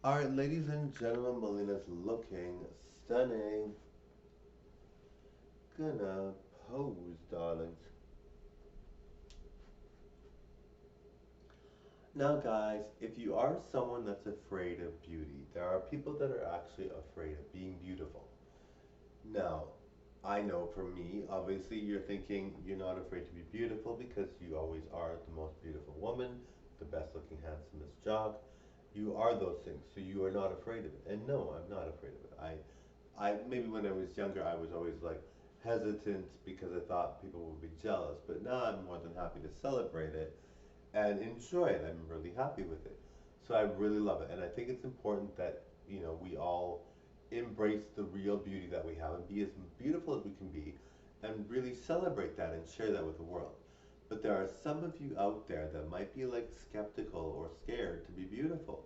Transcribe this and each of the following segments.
Alright, ladies and gentlemen, Milena's looking stunning. Gonna pose, darlings. Now, guys, if you are someone that's afraid of beauty, there are people that are actually afraid of being beautiful. Now, I know for me, obviously, you're thinking you're not afraid to be beautiful because you always are the most beautiful woman, the best looking, handsomest jock. You are those things, so you are not afraid of it. And no, I'm not afraid of it. I maybe when I was younger, I was always like hesitant because I thought people would be jealous. But now I'm more than happy to celebrate it and enjoy it. I'm really happy with it. So I really love it, and I think it's important that we all embrace the real beauty that we have and be as beautiful as we can be, and really celebrate that and share that with the world. But there are some of you out there that might be like skeptical or scared to be beautiful.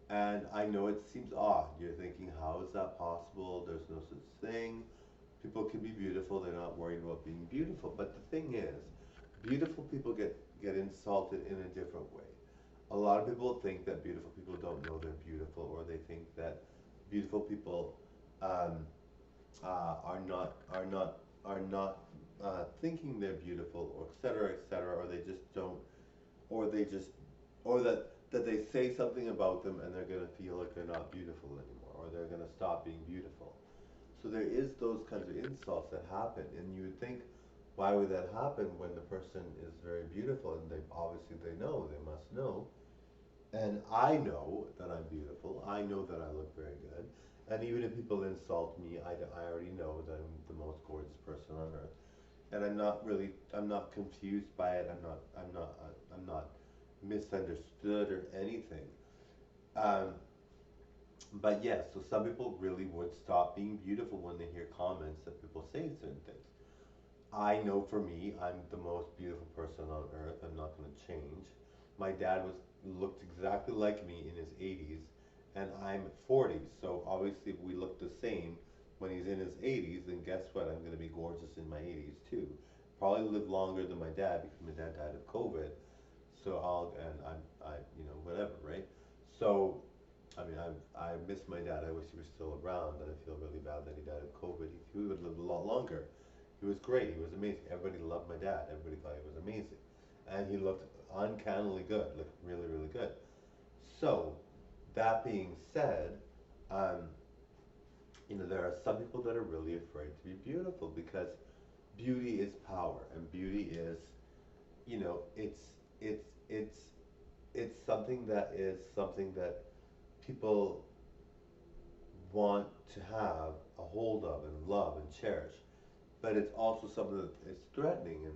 And I know it seems odd. You're thinking, how is that possible? There's no such thing. People can be beautiful. They're not worried about being beautiful. But the thing is, beautiful people get insulted in a different way. A lot of people think that beautiful people don't know they're beautiful, or they think that beautiful people um, are not thinking they're beautiful, or et cetera, or they just don't, or they just, or that they say something about them and they're gonna feel like they're not beautiful anymore, or they're gonna stop being beautiful. So there is those kinds of insults that happen, and you would think, why would that happen when the person is very beautiful and they obviously they know, they must know. And I know that I'm beautiful. I know that I look very good. And even if people insult me, I already know that I'm the most gorgeous person on earth. And I'm not confused by it. I'm not misunderstood or anything. Um, but yes, so some people really would stop being beautiful when they hear comments that people say certain things. I know for me, I'm the most beautiful person on earth. I'm not going to change. My dad was looked exactly like me in his 80s, and I'm 40. So obviously, if we look the same when he's in his 80s, then guess what? I'm going to be gorgeous in my 80s too. Probably live longer than my dad because my dad died of COVID. So whatever, right? So I mean, I miss my dad. I wish he was still around, and I feel really bad that he died of COVID. He would live a lot longer. He was great. He was amazing. Everybody loved my dad. Everybody thought he was amazing, and he looked uncannily good. Looked really, really good. So, that being said, um, there are some people that are really afraid to be beautiful because beauty is power, and beauty is, you know, it's it's it's something that people want to have a hold of and love and cherish. But it's also something that is threatening, and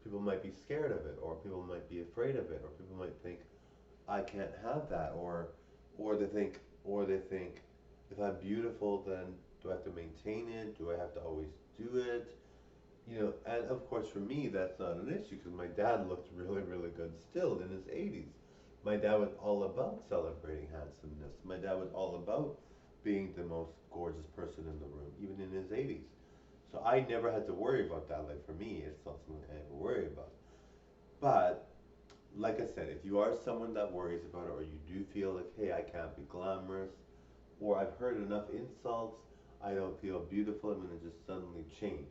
people might be scared of it, or people might be afraid of it, or people might think, I can't have that, or they think, if I'm beautiful, then do I have to maintain it? Do I have to always do it? And of course for me that's not an issue because my dad looked really, really good still in his 80s. My dad was all about celebrating handsomeness. My dad was all about being the most gorgeous person in the room, even in his 80s. So I never had to worry about that. Like for me, it's not something I ever worry about. But like I said, if you are someone that worries about it, or you do feel like, hey, I can't be glamorous, or I've heard enough insults, I don't feel beautiful, I'm gonna just suddenly change.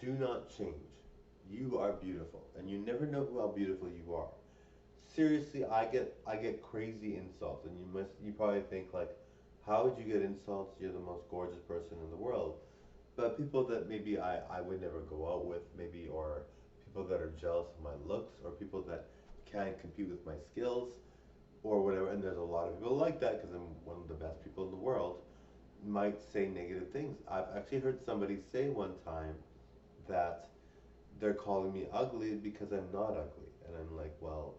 Do not change. You are beautiful, and you never know how beautiful you are. Seriously, I get crazy insults, and you probably think like, how would you get insults? You're the most gorgeous person in the world. But people that maybe I would never go out with, maybe, or people that are jealous of my looks, or people that can't compete with my skills, or whatever. And there's a lot of people like that because I'm one of the best people in the world. Might say negative things. I've actually heard somebody say one time that they're calling me ugly because I'm not ugly. And I'm like, well,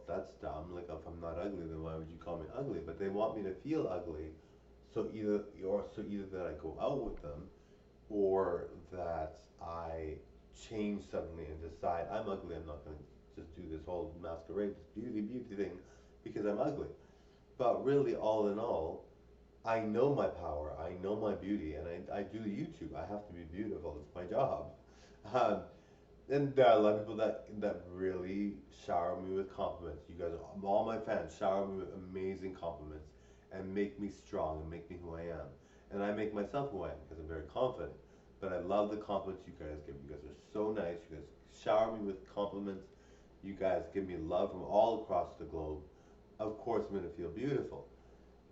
that's dumb. Like, if I'm not ugly, then why would you call me ugly? But they want me to feel ugly, so either that I go out with them, or that I change suddenly and decide I'm ugly. I'm not going to just do this whole masquerade, this beauty thing, because I'm ugly. But really, all in all, I know my power. I know my beauty, and I do YouTube. I have to be beautiful. It's my job. Um, And there are a lot of people that really shower me with compliments. You guys, all my fans, shower me with amazing compliments and make me strong and make me who I am. And I make myself who I am because I'm very confident. But I love the compliments you guys give. You guys are so nice. You guys shower me with compliments. You guys give me love from all across the globe. Of course, I'm gonna feel beautiful.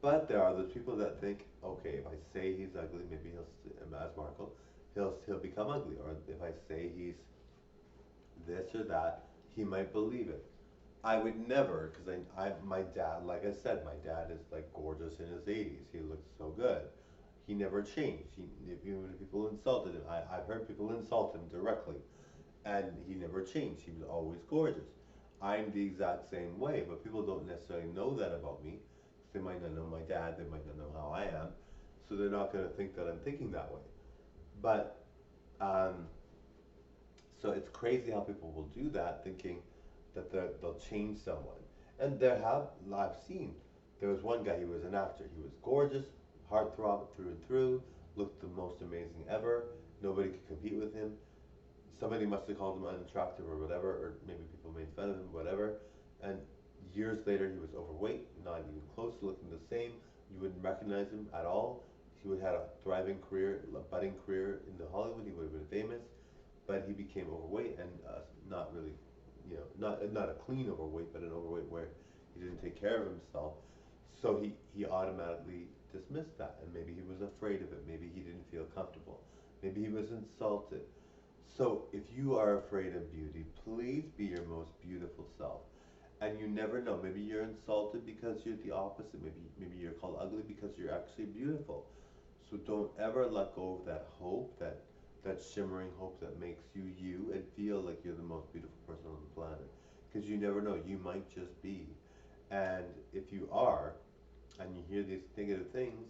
But there are those people that think, okay, if I say he's ugly, maybe as Marco, he'll become ugly. Or if I say he's this or that, he might believe it. I would never, because my dad, like I said, my dad is like gorgeous in his 80s. He looks so good. He never changed. Even if people insulted him, I've heard people insult him directly, and he never changed. He was always gorgeous. I'm the exact same way, but people don't necessarily know that about me. They might not know my dad, they might not know how I am, so they're not going to think that I'm thinking that way. But um, so it's crazy how people will do that, thinking that they'll change someone. And I've seen, there was one guy, he was an actor. He was gorgeous, heartthrob through and through, looked the most amazing ever. Nobody could compete with him. Somebody must have called him unattractive or whatever, or maybe people made fun of him, whatever. And years later, he was overweight, not even close to looking the same. You wouldn't recognize him at all. He would have had a thriving career, a budding career in the Hollywood. He would have been famous, but he became overweight and not really, not a clean overweight, but an overweight where he didn't take care of himself. So he automatically dismissed that, and maybe he was afraid of it. Maybe he didn't feel comfortable. Maybe he was insulted. So if you are afraid of beauty, please be your most beautiful self. And you never know. Maybe you're insulted because you're the opposite. Maybe you're called ugly because you're actually beautiful. So don't ever let go of that hope, that shimmering hope that makes you you and feel like you're the most beautiful person on the planet. Because you never know, you might just be. And if you are, and you hear these negative things,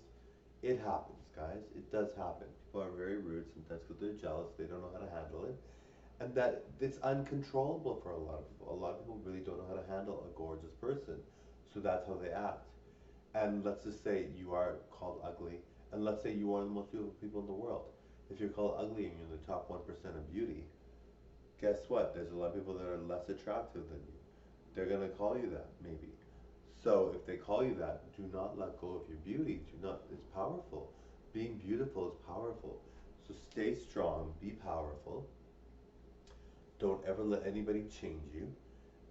it happens, guys. It does happen. People are very rude sometimes because they're jealous. They don't know how to handle it. And that it's uncontrollable for a lot of people. A lot of people really don't know how to handle a gorgeous person. So that's how they act. And let's just say you are called ugly, and let's say you are the most beautiful people in the world. If you're called ugly and you're in the top 1% of beauty, guess what? There's a lot of people that are less attractive than you. They're going to call you that, maybe. So if they call you that, do not let go of your beauty. Do not, it's powerful. Being beautiful is powerful. So stay strong, be powerful. Don't ever let anybody change you.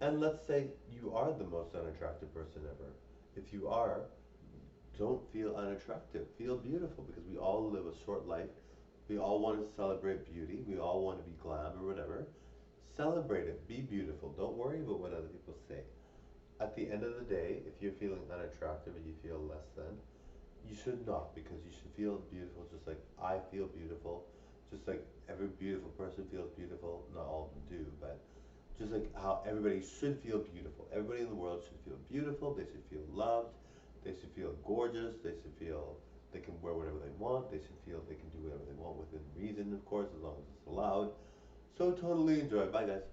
And let's say you are the most unattractive person ever. If you are, don't feel unattractive. Feel beautiful because we all live a short life. We all want to celebrate beauty. We all want to be glam or whatever. Celebrate it. Be beautiful. Don't worry about what other people say. At the end of the day, if you're feeling unattractive and you feel less than, you should not, because you should feel beautiful just like I feel beautiful, just like every beautiful person feels beautiful. Not all of them do, but just like how everybody should feel beautiful. Everybody in the world should feel beautiful. They should feel loved. They should feel gorgeous. They should feel they can wear whatever they want. They should feel they can do whatever they want within reason, of course, as long as it's allowed. So totally enjoy. Bye, guys.